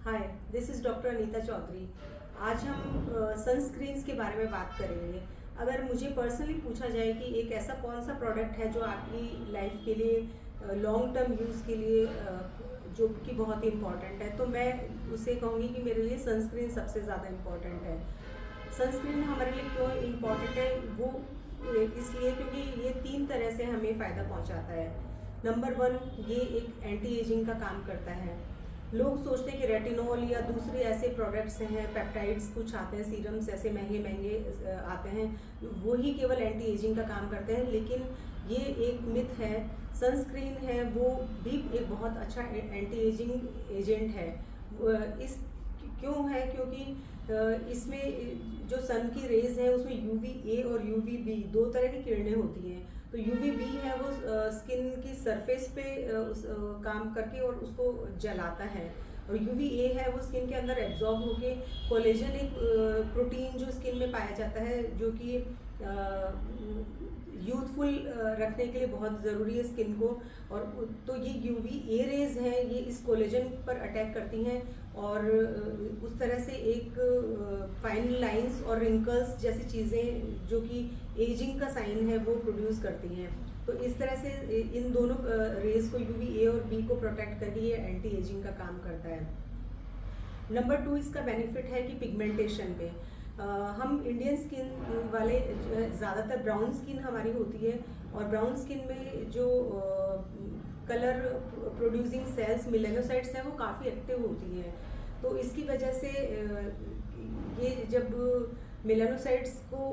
Hi, this is doctor Anita Chaudhary. आज हम sunscreens के बारे में बात करेंगे। अगर मुझे पर्सनली पूछा जाए कि एक ऐसा कौन सा प्रोडक्ट है जो आपकी लाइफ के लिए लॉन्ग टर्म यूज़ के लिए जो कि बहुत ही इम्पॉर्टेंट है, तो मैं उसे कहूँगी कि मेरे लिए सनस्क्रीन सबसे ज़्यादा इम्पॉर्टेंट है। सनस्क्रीन हमारे लिए क्यों इम्पॉर्टेंट है, वो इसलिए क्योंकि ये 3 तरह से हमें फ़ायदा पहुँचाता है। नंबर 1, ये एक एंटी एजिंग का काम करता है। लोग सोचते हैं कि रेटिनॉल या दूसरे ऐसे प्रोडक्ट्स हैं, पेप्टाइड्स कुछ आते हैं, सीरम्स ऐसे महंगे महंगे आते हैं, वो ही केवल एंटी एजिंग का काम करते हैं, लेकिन ये एक मिथ है। सनस्क्रीन है वो भी एक बहुत अच्छा एंटी एजिंग एजेंट है। इस क्यों है, क्योंकि इसमें जो सन की रेज है उसमें UVA और UVB 2 तरह की किरणें होती हैं। तो UVB है वो स्किन की सरफेस पे काम करके और उसको जलाता है, और UVA है वो स्किन के अंदर एब्जॉर्ब होके कोलेजन एक प्रोटीन जो स्किन में पाया जाता है, जो कि यूथफुल रखने के लिए बहुत ज़रूरी है स्किन को। और तो ये UVA रेज हैं, ये इस कोलेजन पर अटैक करती हैं और उस तरह से एक फाइन लाइंस और रिंकल्स जैसी चीज़ें जो कि एजिंग का साइन है वो प्रोड्यूस करती हैं। तो इस तरह से इन दोनों रेज को UVA और B को प्रोटेक्ट करके ये एंटी एजिंग का काम करता है। नंबर 2, इसका बेनिफिट है कि पिगमेंटेशन में हम इंडियन स्किन वाले ज़्यादातर ब्राउन स्किन हमारी होती है, और ब्राउन स्किन में जो कलर प्रोड्यूसिंग सेल्स मेलानोसाइट्स हैं वो काफ़ी एक्टिव होती हैं। तो इसकी वजह से ये जब मेलानोसाइट्स को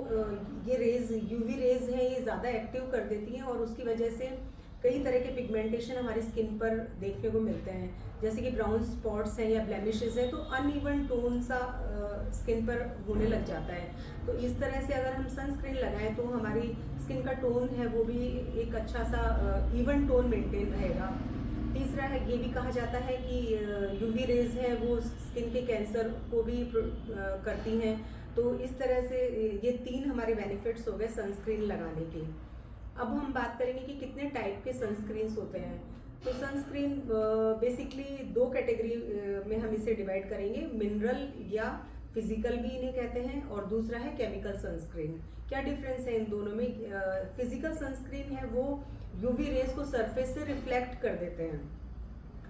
ये रेज UV रेज हैं ये ज़्यादा एक्टिव कर देती हैं, और उसकी वजह से कई तरह के पिगमेंटेशन हमारी स्किन पर देखने को मिलते हैं, जैसे कि ब्राउन स्पॉट्स हैं या ब्लेमिशेस हैं, तो अनइवन टोन सा स्किन पर होने लग जाता है। तो इस तरह से अगर हम सनस्क्रीन लगाएं तो हमारी स्किन का टोन है वो भी एक अच्छा सा इवन टोन मेंटेन रहेगा। तीसरा है, ये भी कहा जाता है कि UV रेज हैं वो स्किन के कैंसर को भी करती हैं। तो इस तरह से ये 3 हमारे बेनिफिट्स हो गए सनस्क्रीन लगाने के। अब हम बात करेंगे कि कितने टाइप के सनस्क्रीन्स होते हैं। तो सनस्क्रीन बेसिकली 2 कैटेगरी में हम इसे डिवाइड करेंगे, मिनरल या फिजिकल भी इन्हें कहते हैं, और दूसरा है केमिकल सनस्क्रीन। क्या डिफरेंस है इन दोनों में? फिजिकल सनस्क्रीन है वो UV रेज को सरफेस से रिफ्लेक्ट कर देते हैं,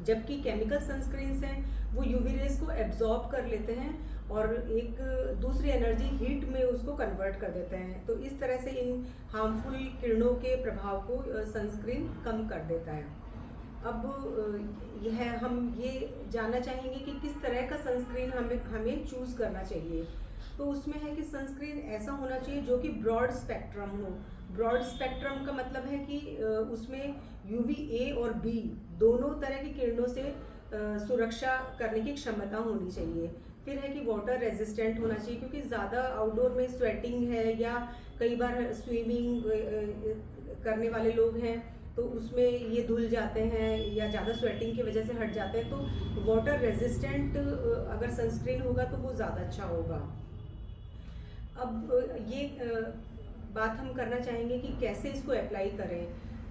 जबकि केमिकल सनस्क्रीन्स हैं वो UV रेज को एब्जॉर्ब कर लेते हैं और एक दूसरी एनर्जी हीट में उसको कन्वर्ट कर देते हैं। तो इस तरह से इन हार्मफुल किरणों के प्रभाव को सनस्क्रीन कम कर देता है। अब हम ये जानना चाहेंगे कि किस तरह का सनस्क्रीन हमें चूज़ करना चाहिए। तो उसमें है कि सनस्क्रीन ऐसा होना चाहिए जो कि ब्रॉड स्पेक्ट्रम हो। ब्रॉड स्पेक्ट्रम का मतलब है कि उसमें UVA और B दोनों तरह की किरणों से सुरक्षा करने की क्षमता होनी चाहिए। फिर है कि वाटर रेजिस्टेंट होना चाहिए, क्योंकि ज़्यादा आउटडोर में स्वेटिंग है या कई बार स्विमिंग करने वाले लोग हैं तो उसमें ये धुल जाते हैं या ज़्यादा स्वेटिंग की वजह से हट जाते हैं। तो वाटर रेजिस्टेंट अगर सनस्क्रीन होगा तो वो ज़्यादा अच्छा होगा। अब ये बात हम करना चाहेंगे कि कैसे इसको अप्लाई करें।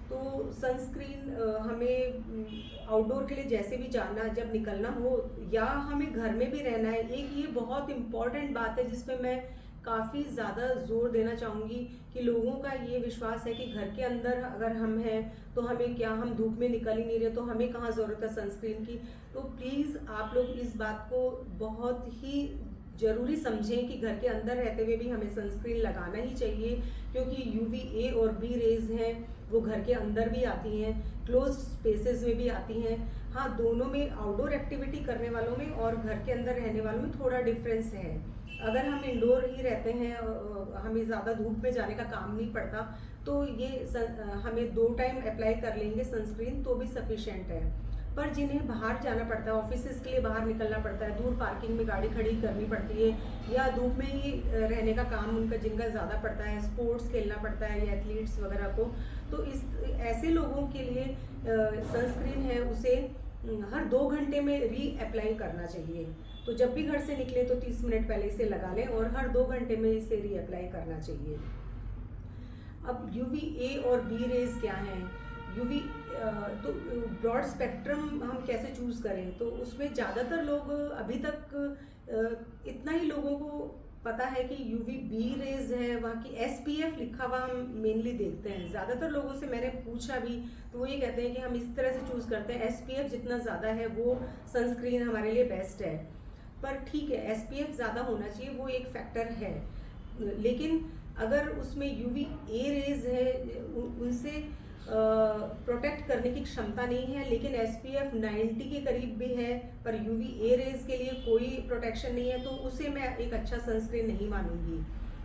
तो सनस्क्रीन हमें आउटडोर के लिए जैसे भी जाना, जब निकलना हो या हमें घर में भी रहना है, एक ये बहुत इम्पॉर्टेंट बात है जिस पे मैं काफ़ी ज़्यादा जोर देना चाहूँगी कि लोगों का ये विश्वास है कि घर के अंदर अगर हम हैं तो हमें क्या, हम धूप में निकल ही नहीं रहे तो हमें कहाँ ज़रूरत है सनस्क्रीन की। तो प्लीज़ आप लोग इस बात को बहुत ही ज़रूरी समझें कि घर के अंदर रहते हुए भी हमें सनस्क्रीन लगाना ही चाहिए, क्योंकि UVA और B रेज हैं वो घर के अंदर भी आती हैं, क्लोज स्पेसेस में भी आती हैं। हाँ, दोनों में आउटडोर एक्टिविटी करने वालों में और घर के अंदर रहने वालों में थोड़ा डिफरेंस है। अगर हम इंडोर ही रहते हैं, हमें ज़्यादा धूप में जाने का काम नहीं पड़ता, तो ये हमें 2 टाइम अप्लाई कर लेंगे सनस्क्रीन तो भी सफिशेंट है। पर जिन्हें बाहर जाना पड़ता है, ऑफिसेज के लिए बाहर निकलना पड़ता है, दूर पार्किंग में गाड़ी खड़ी करनी पड़ती है, या धूप में ही रहने का काम जिनका ज़्यादा पड़ता है, स्पोर्ट्स खेलना पड़ता है या एथलीट्स वगैरह को, तो ऐसे लोगों के लिए सनस्क्रीन है उसे हर 2 घंटे में री-अप्लाई करना चाहिए। तो जब भी घर से निकले तो 30 मिनट पहले इसे लगा लें और हर 2 घंटे में इसे री-अप्लाई करना चाहिए। अब UVA और B रेज क्या हैं? यूवी तो ब्रॉड स्पेक्ट्रम हम कैसे चूज़ करें, तो उसमें ज़्यादातर लोग अभी तक इतना ही लोगों को पता है कि यूवी बी रेज है, वहाँ की एसपीएफ लिखा हुआ हम मेनली देखते हैं। ज़्यादातर लोगों से मैंने पूछा भी तो वो ये कहते हैं कि हम इस तरह से चूज़ करते हैं, एसपीएफ जितना ज़्यादा है वो सनस्क्रीन हमारे लिए बेस्ट है। पर ठीक है, एसपीएफ ज़्यादा होना चाहिए, वो एक फैक्टर है, लेकिन अगर उसमें यूवी ए रेज है उनसे प्रोटेक्ट करने की क्षमता नहीं है, लेकिन एसपीएफ 90 के करीब भी है, पर यूवी ए रेज के लिए कोई प्रोटेक्शन नहीं है, तो उसे मैं एक अच्छा सनस्क्रीन नहीं मानूंगी।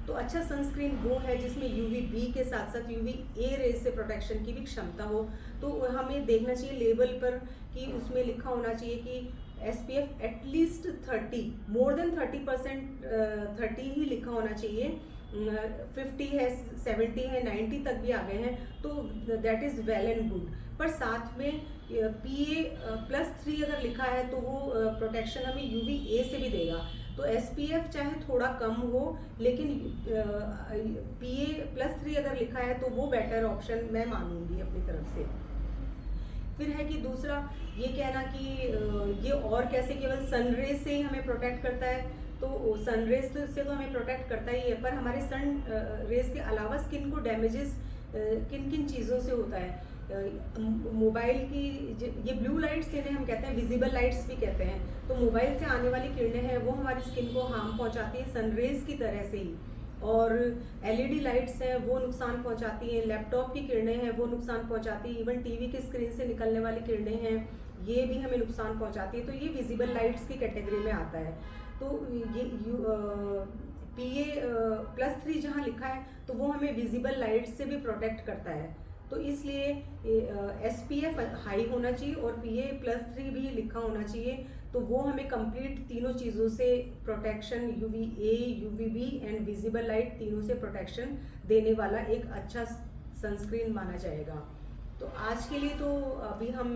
तो अच्छा सनस्क्रीन वो है जिसमें यूवी बी के साथ साथ यूवी ए रेज से प्रोटेक्शन की भी क्षमता हो। तो हमें देखना चाहिए लेबल पर कि उसमें लिखा होना चाहिए कि एसपीएफ एटलीस्ट 30, मोर देन 30%, 30 ही लिखा होना चाहिए। 50 है, 70 है, 90 तक भी आ गए हैं तो that is well and good. पर साथ में PA+3 अगर लिखा है तो वो प्रोटेक्शन हमें यूवी ए से भी देगा। तो SPF चाहे थोड़ा कम हो, लेकिन PA+3 अगर लिखा है तो वो बेटर ऑप्शन मैं मानूंगी अपनी तरफ से। फिर है कि दूसरा ये कहना कि ये और कैसे केवल सनरेज से ही हमें प्रोटेक्ट करता है, तो सनरेज से तो हमें प्रोटेक्ट करता ही है, पर हमारे सन रेज के अलावा स्किन को डैमेजेस किन किन चीज़ों से होता है। मोबाइल की ये ब्लू लाइट्स जिन्हें हम कहते हैं विजिबल लाइट्स भी कहते हैं, तो मोबाइल से आने वाली किरणें हैं वो हमारी स्किन को हार्म पहुंचाती हैं सनरेज की तरह से ही। और LED लाइट्स हैं वो नुकसान पहुंचाती हैं, लैपटॉप की किरणें हैं वो नुकसान पहुंचाती हैं, इवन टीवी की स्क्रीन से निकलने वाली किरणें हैं ये भी हमें नुकसान पहुंचाती है। तो ये विजिबल लाइट्स की कैटेगरी में आता है। तो ये PA+3 जहाँ लिखा है तो वो हमें विजिबल लाइट से भी प्रोटेक्ट करता है, तो इसलिए SPF हाई होना चाहिए और PA+3 भी लिखा होना चाहिए, तो वो हमें कंप्लीट तीनों चीज़ों से protection, UVA, UVB and visible light तीनों से प्रोटेक्शन देने वाला एक अच्छा सनस्क्रीन माना जाएगा। तो आज के लिए तो अभी हम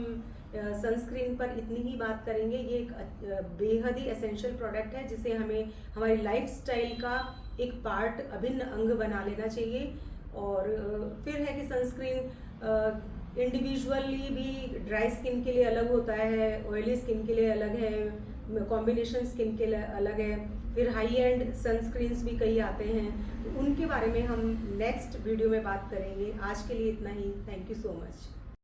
सनस्क्रीन पर इतनी ही बात करेंगे। ये एक बेहद ही एसेंशियल प्रोडक्ट है जिसे हमें हमारी लाइफस्टाइल का एक पार्ट, अभिन्न अंग बना लेना चाहिए। और फिर है कि सनस्क्रीन इंडिविजुअली भी ड्राई स्किन के लिए अलग होता है, ऑयली स्किन के लिए अलग है, कॉम्बिनेशन स्किन के लिए अलग है, फिर हाई एंड सनस्क्रीन्स भी कई आते हैं, तो उनके बारे में हम नेक्स्ट वीडियो में बात करेंगे। आज के लिए इतना ही। Thank you so much.